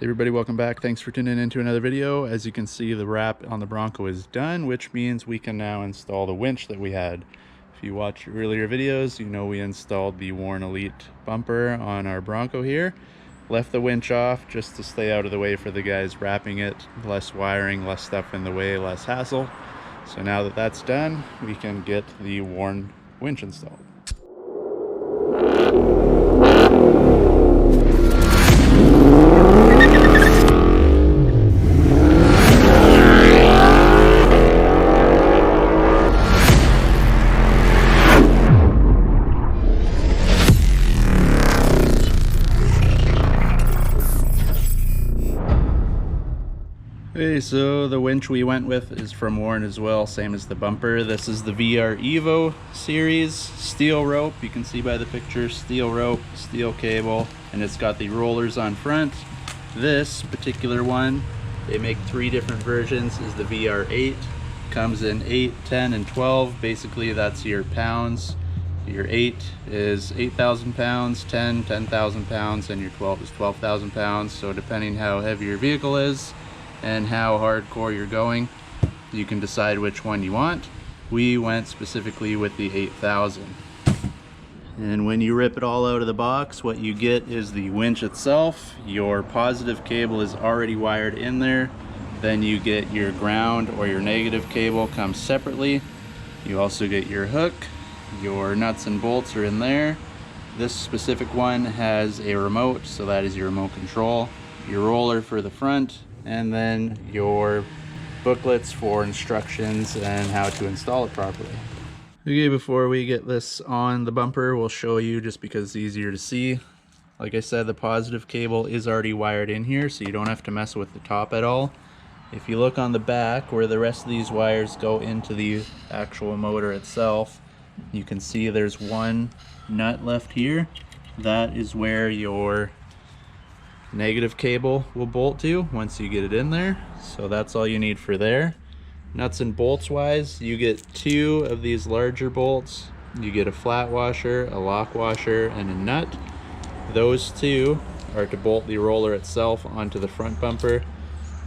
Hey everybody, welcome back. Thanks for tuning in to another video. As you can see, the wrap on the Bronco is done, which means we can now install the winch that we had. If you watch earlier videos, you know we installed the Warn Elite bumper on our Bronco here. Left the winch off just to stay out of the way for the guys wrapping it. Less wiring, less stuff in the way, less hassle. So now that that's done, we can get the Warn winch installed. Okay, so the winch we went with is from Warn as well, same as the bumper. This is the VR Evo series, steel rope. You can see by the picture, steel rope, steel cable, and it's got the rollers on front. This particular one, they make 3 different versions, is the VR8. Comes in 8, 10, and 12. Basically, that's your pounds. Your 8 is 8,000 pounds, 10, 10,000 pounds, and your 12 is 12,000 pounds. So depending how heavy your vehicle is, and how hardcore you're going, you can decide which one you want. We went specifically with the 8,000. And when you rip it all out of the box, what you get is the winch itself. Your positive cable is already wired in there. Then you get your ground or your negative cable comes separately. You also get your hook. Your nuts and bolts are in there. This specific one has a remote, so that is your remote control. Your roller for the front, and then your booklets for instructions and how to install it properly. Okay, before we get this on the bumper, we'll show you just because it's easier to see. Like I said, the positive cable is already wired in here, so you don't have to mess with the top at all. If you look on the back where the rest of these wires go into the actual motor itself, you can see there's one nut left here. That is where your negative cable will bolt to once you get it in there. So that's all you need for there. Nuts and bolts wise, you get 2 of these larger bolts. You get a flat washer, a lock washer, and a nut. Those 2 are to bolt the roller itself onto the front bumper.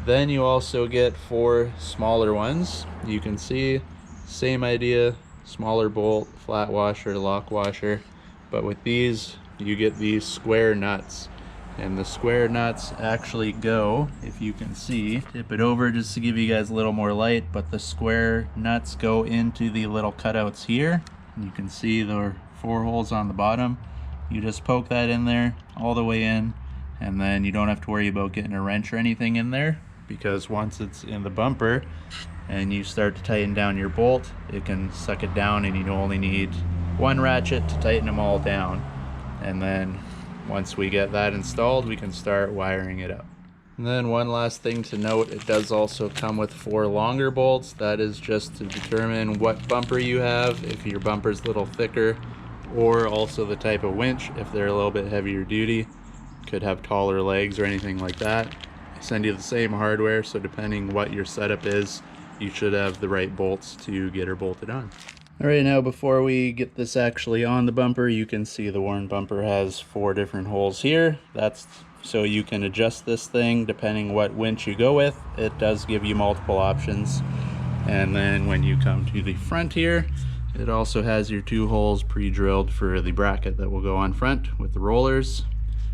Then you also get 4 smaller ones. You can see, same idea, smaller bolt, flat washer, lock washer, but with these you get these square nuts. And the square nuts actually go, if you can see, tip it over just to give you guys a little more light, but the square nuts go into the little cutouts here. You can see there are 4 holes on the bottom. You just poke that in there all the way in, and then you don't have to worry about getting a wrench or anything in there, because once it's in the bumper and you start to tighten down your bolt, it can suck it down, and you only need 1 ratchet to tighten them all down. And then once we get that installed, we can start wiring it up. And then one last thing to note, it does also come with 4 longer bolts. That is just to determine what bumper you have, if your bumper's a little thicker, or also the type of winch, if they're a little bit heavier duty, could have taller legs or anything like that. I send you the same hardware, so depending what your setup is, you should have the right bolts to get her bolted on. Alright, now before we get this actually on the bumper, you can see the Warn bumper has 4 different holes here. That's so you can adjust this thing depending what winch you go with. It does give you multiple options. And then when you come to the front here, it also has your 2 holes pre-drilled for the bracket that will go on front with the rollers.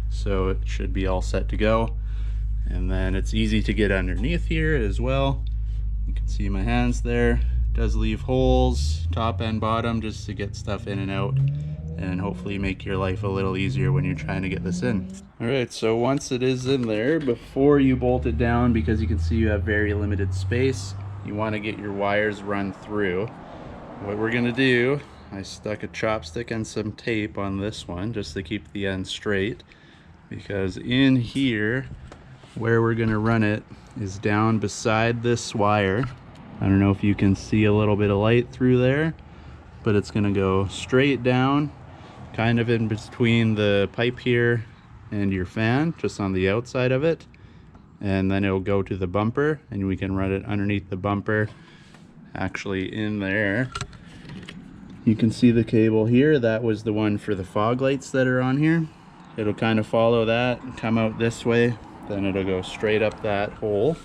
So it should be all set to go. And then it's easy to get underneath here as well. You can see my hands there. Does leave holes top and bottom just to get stuff in and out, and hopefully make your life a little easier when you're trying to get this in. Alright, so once it is in there, before you bolt it down, because you can see you have very limited space, you want to get your wires run through. What we're going to do, I stuck a chopstick and some tape on this one just to keep the end straight, because in here where we're going to run it is down beside this wire. I don't know if you can see a little bit of light through there, but it's going to go straight down, kind of in between the pipe here and your fan, just on the outside of it. And then it'll go to the bumper, and we can run it underneath the bumper, actually in there. You can see the cable here. That was the one for the fog lights that are on here. It'll kind of follow that and come out this way then it'll go straight up that hole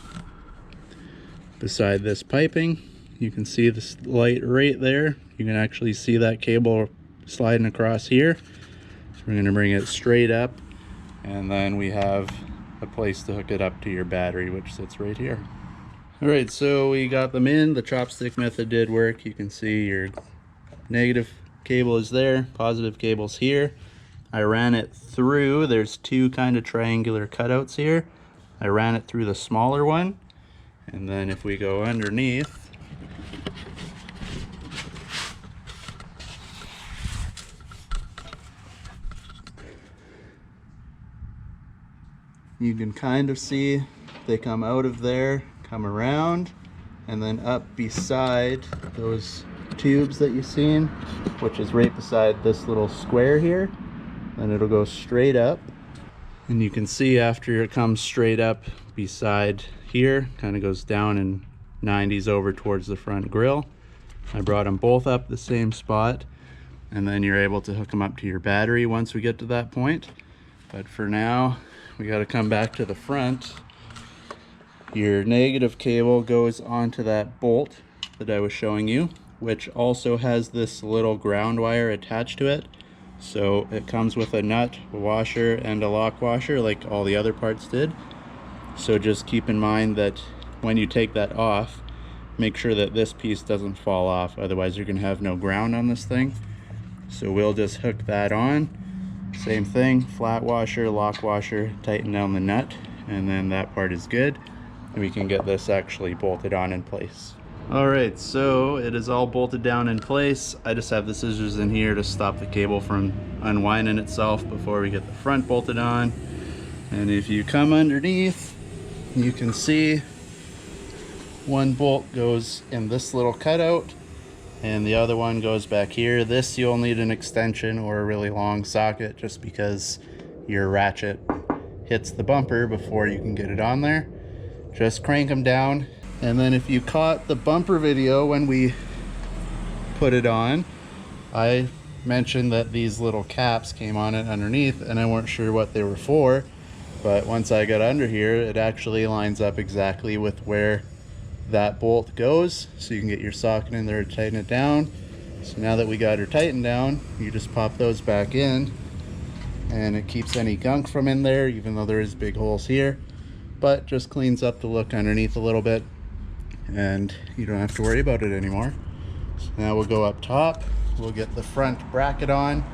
beside this piping. You can see this light right there. You can actually see that cable sliding across here. So we're going to bring it straight up, and then we have a place to hook it up to your battery, which sits right here. All right, so we got them in. The chopstick method did work. You can see your negative cable is there, positive cable's here. I ran it through, there's two kind of triangular cutouts here. I ran it through the smaller one, and then if we go underneath, you can kind of see they come out of there, come around, and then up beside those tubes that you've seen, which is right beside this little square here. Then it'll go straight up, and you can see after it comes straight up beside here, kind of goes down in 90s over towards the front grille. I brought them both up the same spot, and then you're able to hook them up to your battery once we get to that point. But for now, we got to come back to the front. Your negative cable goes onto that bolt that I was showing you, which also has this little ground wire attached to it. So it comes with a nut, a washer, and a lock washer like all the other parts did. So just keep in mind that when you take that off, make sure that this piece doesn't fall off, otherwise you're going to have no ground on this thing. So we'll just hook that on. Same thing, flat washer, lock washer, tighten down the nut, and then that part is good. And we can get this actually bolted on in place. All right, so it is all bolted down in place. I just have the scissors in here to stop the cable from unwinding itself before we get the front bolted on. And if you come underneath, you can see one bolt goes in this little cutout, and the other one goes back here. This you'll need an extension or a really long socket, just because your ratchet hits the bumper before you can get it on there. Just crank them down. And then if you caught the bumper video when we put it on, I mentioned that these little caps came on it underneath, and I weren't sure what they were for. But once I got under here, it actually lines up exactly with where that bolt goes, so you can get your socket in there to tighten it down. So now that we got her tightened down, you just pop those back in, and it keeps any gunk from in there, even though there is big holes here, but just cleans up the look underneath a little bit, and you don't have to worry about it anymore. So now we'll go up top, we'll get the front bracket on,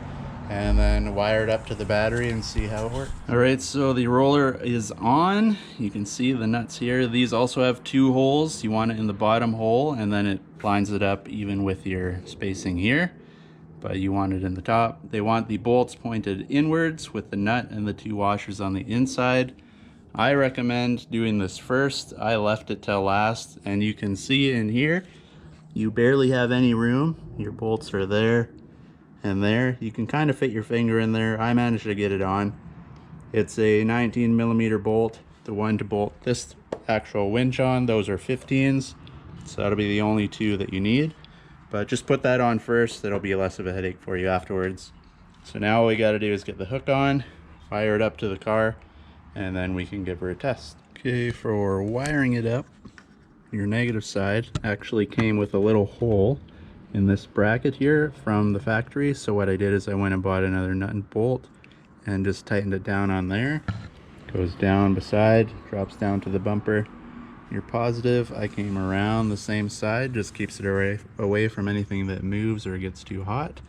and then wire it up to the battery and see how it works. All right, so the roller is on. You can see the nuts here. These also have two holes. You want it in the bottom hole, and then it lines it up even with your spacing here, but you want it in the top. They want the bolts pointed inwards with the nut and the two washers on the inside. I recommend doing this first. I left it till last, and you can see in here, you barely have any room. Your bolts are there and there. You can kind of fit your finger in there. I managed to get it on. It's a 19mm bolt, the one to bolt this actual winch on. Those are 15s, so that'll be the only two that you need. But just put that on first. It'll be less of a headache for you afterwards. So now all we got to do is get the hook on, fire it up to the car, and then we can give her a test. Okay, for wiring it up, your negative side actually came with a little hole in this bracket here from the factory. So what I did is I went and bought another nut and bolt and just tightened it down on there. Goes down beside, drops down to the bumper. Your positive, I came around the same side, just keeps it away from anything that moves or gets too hot.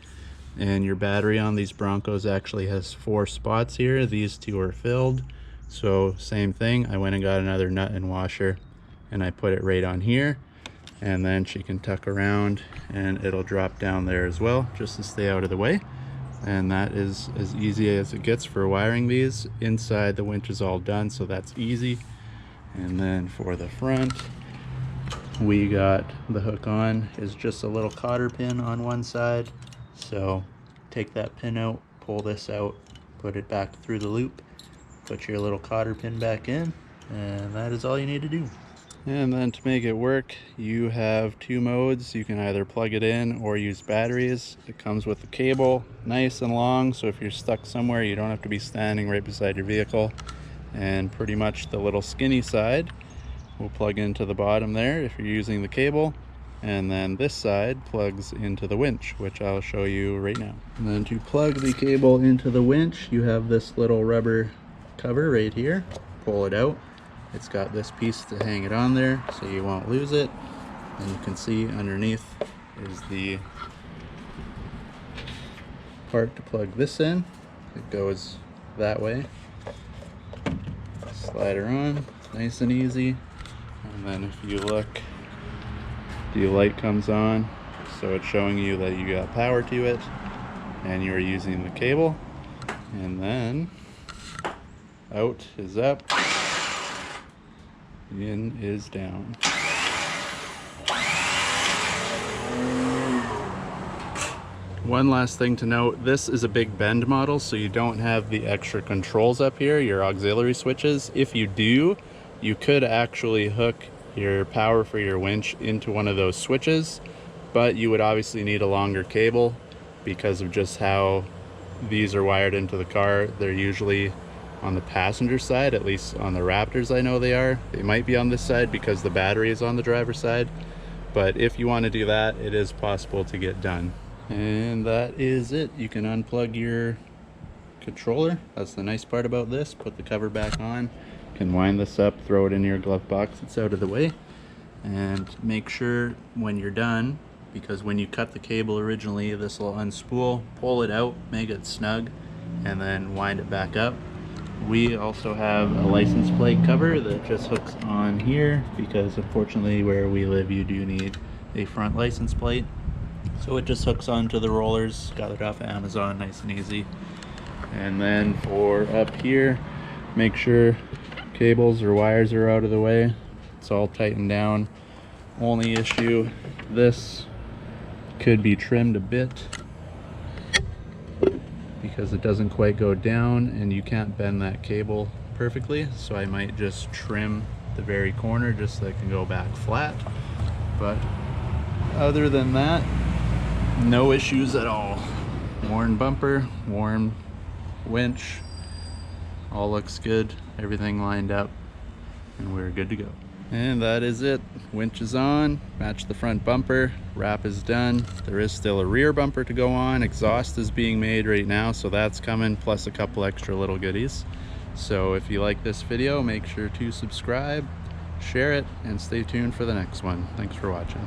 And your battery on these Broncos actually has 4 spots here. These 2 are filled. So same thing, I went and got another nut and washer, and I put it right on here, and then she can tuck around and it'll drop down there as well, just to stay out of the way. And that is as easy as it gets for wiring these. Inside, the winch is all done, so that's easy. And then for the front, we got the hook on is just a little cotter pin on one side. So take that pin out, pull this out, put it back through the loop, put your little cotter pin back in, and that is all you need to do. And then to make it work, you have 2 modes. You can either plug it in or use batteries. It comes with the cable, nice and long, so if you're stuck somewhere, you don't have to be standing right beside your vehicle. and pretty much the little skinny side will plug into the bottom there if you're using the cable, and then this side plugs into the winch, which I'll show you right now. And then to plug the cable into the winch, you have this little rubber cover right here. Pull it out. It's got this piece to hang it on there so you won't lose it. And you can see underneath is the part to plug this in. It goes that way. Slide her on, nice and easy. And then if you look, the light comes on, so it's showing you that you got power to it and you're using the cable. And then out is up, in is down. One last thing to note, this is a big bend model, so you don't have the extra controls up here, your auxiliary switches. If you do, you could actually hook your power for your winch into one of those switches, but you would obviously need a longer cable because of just how these are wired into the car. They're usually on the passenger side, at least on the Raptors I know they are. They might be on this side because the battery is on the driver's side, but if you want to do that, it is possible to get done. And that is it. You can unplug your controller. That's the nice part about this. Put the cover back on. You can wind this up, throw it in your glove box. It's out of the way. And make sure when you're done, because when you cut the cable originally, this will unspool. Pull it out, make it snug, and then wind it back up. We also have a license plate cover that just hooks on here because unfortunately where we live you do need a front license plate. So it just hooks onto the rollers. Got it off Amazon, nice and easy. And then for up here, make sure cables or wires are out of the way. It's all tightened down. Only issue, this could be trimmed a bit because it doesn't quite go down and you can't bend that cable perfectly. So I might just trim the very corner just so it can go back flat. But other than that, no issues at all. Warn bumper, Warn winch, all looks good, everything lined up, and we're good to go. And that is it. Winch is on, match the front bumper, wrap is done. There is still a rear bumper to go on. Exhaust is being made right now, so that's coming, plus a couple extra little goodies. So if you like this video, make sure to subscribe, share it, and stay tuned for the next one. Thanks for watching.